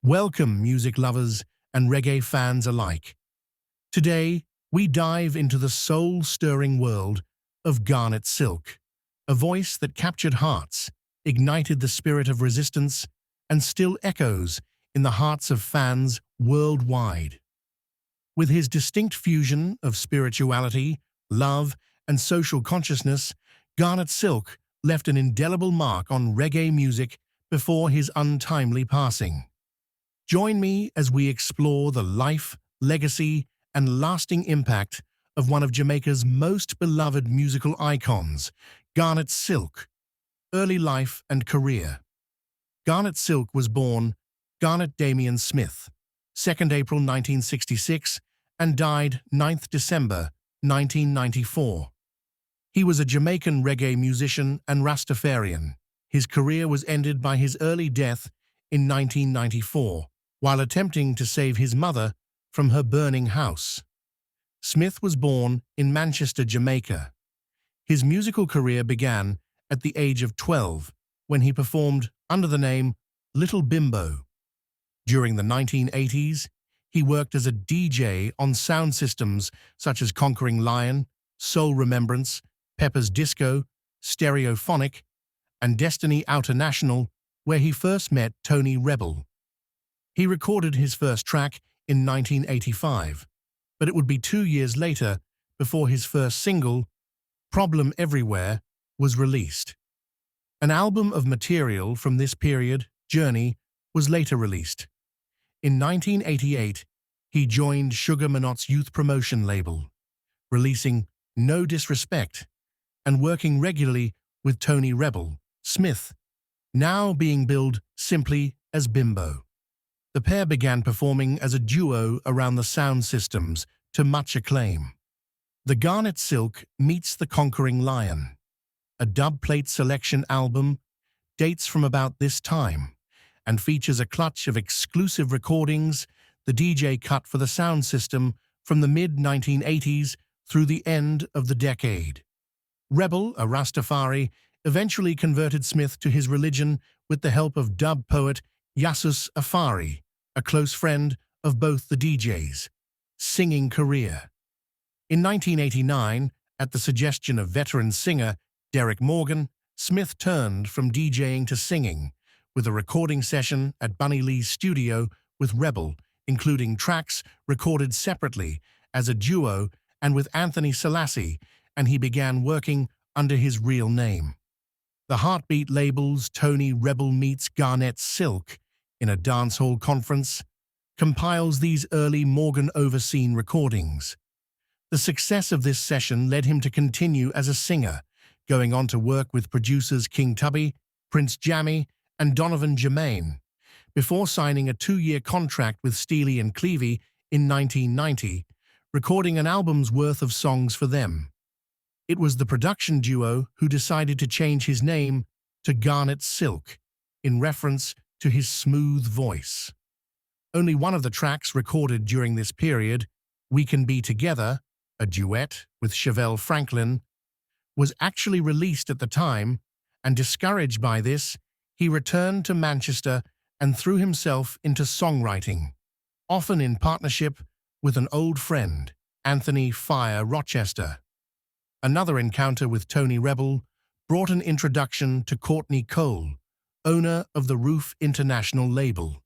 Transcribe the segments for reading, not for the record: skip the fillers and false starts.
Welcome, music lovers and reggae fans alike. Today, we dive into the soul-stirring world of Garnet Silk, a voice that captured hearts, ignited the spirit of resistance, and still echoes in the hearts of fans worldwide. With his distinct fusion of spirituality, love, and social consciousness, Garnet Silk left an indelible mark on reggae music before his untimely passing. Join me as we explore the life, legacy, and lasting impact of one of Jamaica's most beloved musical icons, Garnet Silk. Early life and career. Garnet Silk was born Garnet Damion Smith, 2nd April 1966, and died 9th December 1994. He was a Jamaican reggae musician and Rastafarian. His career was ended by his early death in 1994, while attempting to save his mother from her burning house. Smith was born in Manchester, Jamaica. His musical career began at the age of 12 when he performed under the name Little Bimbo. During the 1980s, he worked as a DJ on sound systems such as Conquering Lion, Soul Remembrance, Pepper's Disco, Stereophonic, and Destiny Outernational, where he first met Tony Rebel. He recorded his first track in 1985, but it would be 2 years later before his first single, Problem Everywhere, was released. An album of material from this period, Journey, was later released. In 1988, he joined Sugar Minot's youth promotion label, releasing No Disrespect and working regularly with Tony Rebel, Smith, now being billed simply as Bimbo. The pair began performing as a duo around the sound systems to much acclaim. The Garnet Silk Meets the Conquering Lion, a dubplate selection album, dates from about this time and features a clutch of exclusive recordings, the DJ cut for the sound system from the mid-1980s through the end of the decade. Rebel, a Rastafari, eventually converted Smith to his religion with the help of dub poet Yassus Afari, a close friend of both the DJs. Singing career. In 1989, at the suggestion of veteran singer Derek Morgan, Smith turned from DJing to singing, with a recording session at Bunny Lee's studio with Rebel, including tracks recorded separately as a duo and with Anthony Selassie, and he began working under his real name. The Heartbeat label's Tony Rebel Meets Garnet Silk in a dancehall conference compiles these early Morgan-overseen recordings. The success of this session led him to continue as a singer, going on to work with producers King Tubby, Prince Jammy, and Donovan Jermaine, before signing a 2-year contract with Steely and Clevie in 1990, recording an album's worth of songs for them. It was the production duo who decided to change his name to Garnet Silk, in reference to his smooth voice. Only one of the tracks recorded during this period, We Can Be Together, a duet with Chevelle Franklin, was actually released at the time, and discouraged by this, he returned to Manchester and threw himself into songwriting, often in partnership with an old friend, Anthony Fire Rochester. Another encounter with Tony Rebel brought an introduction to Courtney Cole, owner of the Roof International label.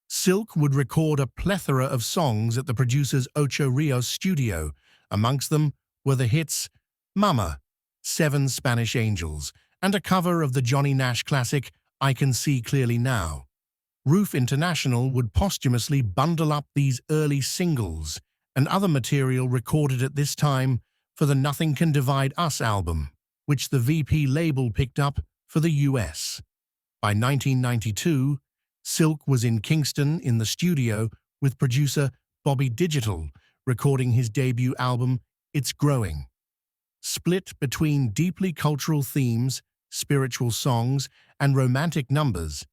Silk would record a plethora of songs at the producer's Ocho Rios studio. Amongst them were the hits Mama, 7 Spanish Angels, and a cover of the Johnny Nash classic I Can See Clearly Now. Roof International would posthumously bundle up these early singles and other material recorded at this time for the Nothing Can Divide Us album, which the VP label picked up for the US. By 1992, Silk was in Kingston in the studio with producer Bobby Digital, recording his debut album, It's Growing. Split between deeply cultural themes, spiritual songs, and romantic numbers,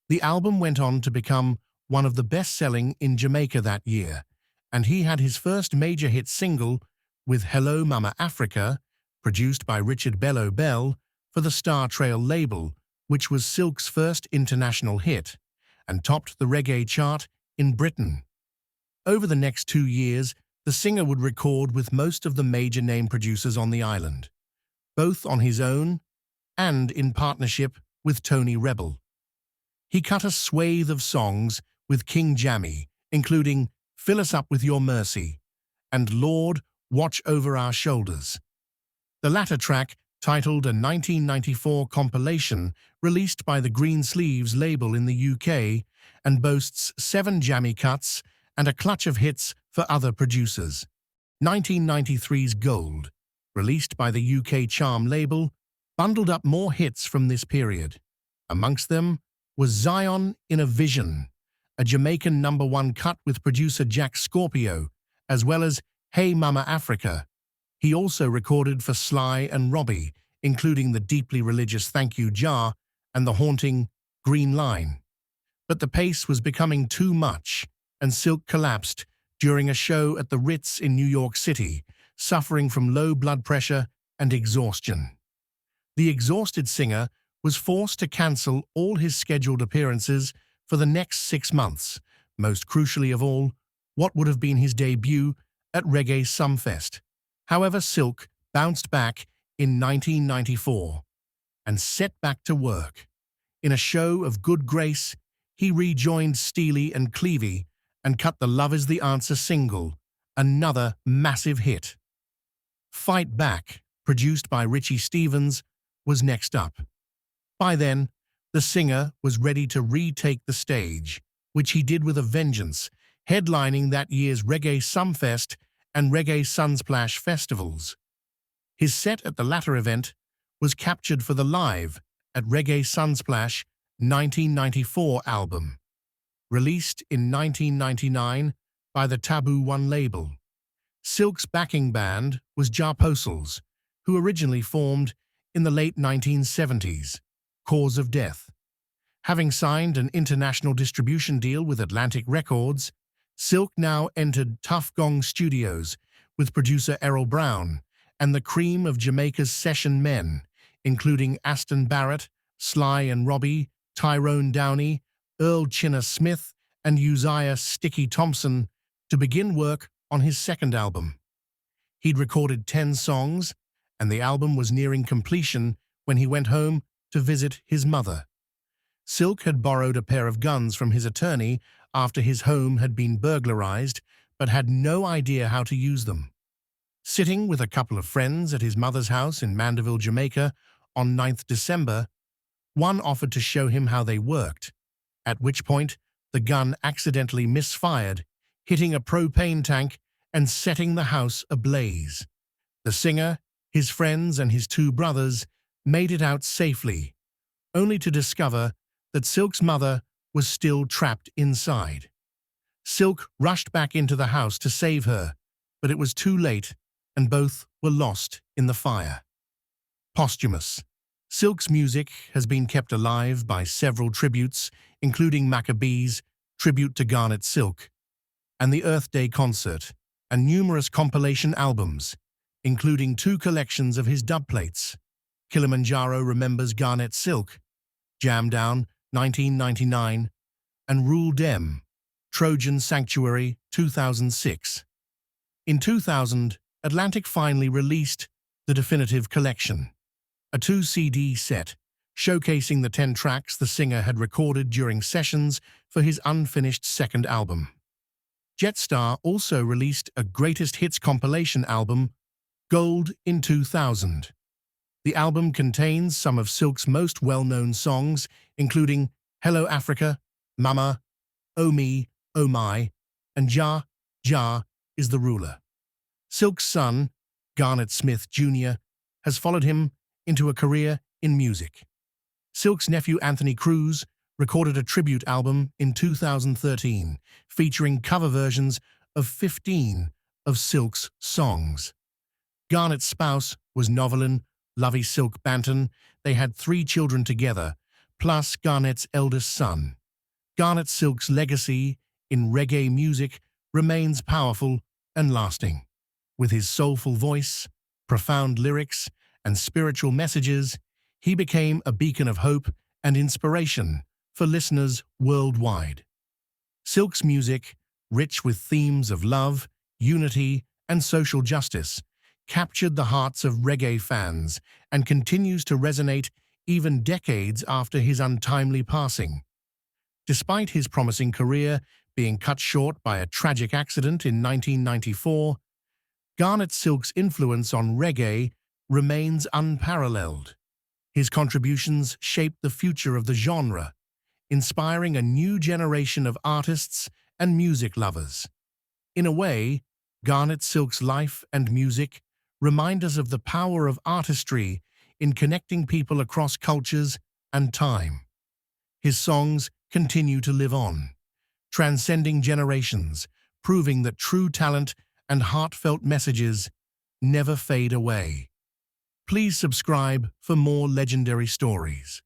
the album went on to become one of the best-selling in Jamaica that year, and he had his first major hit single with Hello Mama Africa, produced by Richard Bello Bell for the Star Trail label, which was Silk's first international hit, and topped the reggae chart in Britain. Over the next 2 years, the singer would record with most of the major name producers on the island, both on his own and in partnership with Tony Rebel. He cut a swathe of songs with King Jammy, including Fill Us Up With Your Mercy and Lord, Watch Over Our Shoulders. The latter track, titled a 1994 compilation released by the Green Sleeves label in the UK, and boasts 7 jammy cuts and a clutch of hits for other producers. 1993's Gold, released by the UK Charm label, bundled up more hits from this period. Amongst them was Zion in a Vision, a Jamaican #1 cut with producer Jack Scorpio, as well as Hey Mama Africa. He also recorded for Sly and Robbie, including the deeply religious Thank You Jar and the haunting Green Line. But the pace was becoming too much, and Silk collapsed during a show at the Ritz in New York City, suffering from low blood pressure and exhaustion. The exhausted singer was forced to cancel all his scheduled appearances for the next 6 months, most crucially of all, what would have been his debut at Reggae Sumfest. However, Silk bounced back in 1994 and set back to work. In a show of good grace, he rejoined Steely and Clevie and cut the Love Is the Answer single, another massive hit. Fight Back, produced by Richie Stephens, was next up. By then, the singer was ready to retake the stage, which he did with a vengeance, headlining that year's Reggae Sumfest and Reggae Sunsplash festivals. His set at the latter event was captured for the Live at Reggae Sunsplash 1994 album, released in 1999 by the Taboo One label. Silk's backing band was Jarposals, who originally formed in the late 1970s, Cause of Death. Having signed an international distribution deal with Atlantic Records, Silk now entered Tough Gong Studios with producer Errol Brown and the cream of Jamaica's session men, including Aston Barrett, Sly and Robbie, Tyrone Downey, Earl Chinna Smith, and Uzziah Sticky Thompson, to begin work on his second album. He'd recorded 10 songs, and the album was nearing completion when he went home to visit his mother. Silk had borrowed a pair of guns from his attorney after his home had been burglarized, but had no idea how to use them. Sitting with a couple of friends at his mother's house in Mandeville, Jamaica, on 9th December, one offered to show him how they worked, at which point the gun accidentally misfired, hitting a propane tank and setting the house ablaze. The singer, his friends, and his 2 brothers made it out safely, only to discover that Silk's mother was still trapped inside. Silk rushed back into the house to save her, but it was too late, and both were lost in the fire. Posthumous. Silk's music has been kept alive by several tributes, including Maccabees' tribute to Garnet Silk, and the Earth Day concert, and numerous compilation albums, including 2 collections of his dubplates. Kilimanjaro Remembers Garnet Silk, Jam Down, 1999, and Rule Dem, Trojan Sanctuary, 2006. In 2000, Atlantic finally released the definitive collection, a 2-CD set showcasing the 10 tracks the singer had recorded during sessions for his unfinished second album. Jetstar also released a greatest hits compilation album, Gold, in 2000. The album contains some of Silk's most well-known songs, including Hello Africa, Mama, Oh Me, Oh My, and Jah, Jah is the Ruler. Silk's son, Garnet Smith Jr., has followed him into a career in music. Silk's nephew Anthony Cruz recorded a tribute album in 2013, featuring cover versions of 15 of Silk's songs. Garnet's spouse was Novelin Lovey Silk Banton. They had 3 children together, plus Garnet's eldest son. Garnet Silk's legacy in reggae music remains powerful and lasting. With his soulful voice, profound lyrics, and spiritual messages, he became a beacon of hope and inspiration for listeners worldwide. Silk's music, rich with themes of love, unity, and social justice, captured the hearts of reggae fans and continues to resonate even decades after his untimely passing. Despite his promising career being cut short by a tragic accident in 1994, Garnet Silk's influence on reggae remains unparalleled. His contributions shaped the future of the genre, inspiring a new generation of artists and music lovers. In a way, Garnet Silk's life and music remind us of the power of artistry in connecting people across cultures and time. His songs continue to live on, transcending generations, proving that true talent and heartfelt messages never fade away. Please subscribe for more legendary stories.